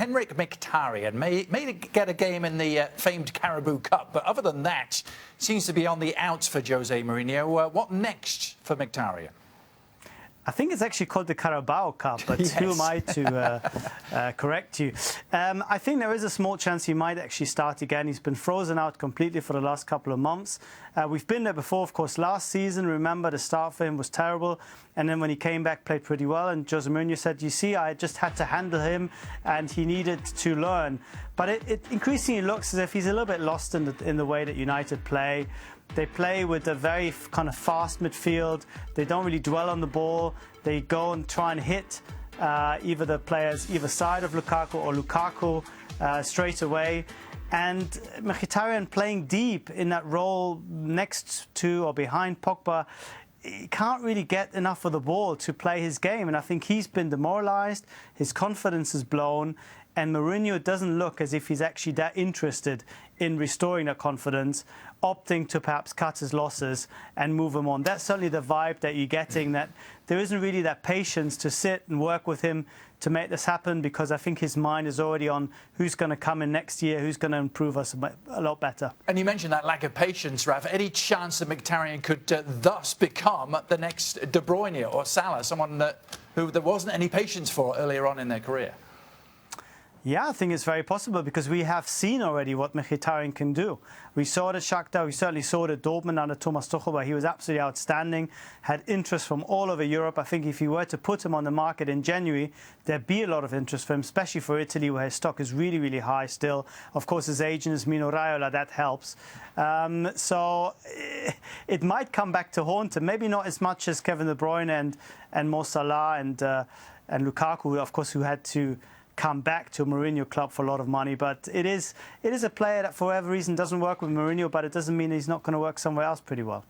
Henrik Mkhitaryan may get a game in the famed Carabao Cup, but other than that, seems to be on the outs for Jose Mourinho. What next for Mkhitaryan? I think it's actually called the Carabao Cup, but Yes. who am I to correct you? I think there is a small chance he might actually start again. He's been frozen out completely for the last couple of months. We've been there before, of course, last season. Remember, the start for him was terrible. And then when he came back, played pretty well. And Jose Mourinho said, you see, I just had to handle him and he needed to learn. But it increasingly looks as if he's a little bit lost in the way that United play. They play with a very kind of fast midfield. They don't really dwell on the ball. They go and try and hit either the players either side of Lukaku or Lukaku straight away. And Mkhitaryan playing deep in that role next to or behind Pogba, he can't really get enough of the ball to play his game. And I think he's been demoralised. His confidence is blown. And Mourinho doesn't look as if he's actually that interested in restoring that confidence, opting to perhaps cut his losses and move him on. That's certainly the vibe that you're getting, that there isn't really that patience to sit and work with him to make this happen, because I think his mind is already on who's going to come in next year, who's going to improve us a lot better. And you mentioned that lack of patience, Raf. Any chance that Mkhitaryan could thus become the next De Bruyne or Salah, someone who there wasn't any patience for earlier on in their career? Yeah, I think it's very possible, because we have seen already what Mkhitaryan can do. We saw it at Shakhtar, we certainly saw it at Dortmund under Thomas Tuchel, where he was absolutely outstanding, had interest from all over Europe. I think if you were to put him on the market in January, there'd be a lot of interest for him, especially for Italy, where his stock is really, really high still. Of course, his agent is Mino Raiola, that helps. So it might come back to haunt him. Maybe not as much as Kevin De Bruyne and Mo Salah and Lukaku, of course, who had to come back to a Mourinho club for a lot of money. But it is a player that for whatever reason doesn't work with Mourinho, but it doesn't mean he's not going to work somewhere else pretty well.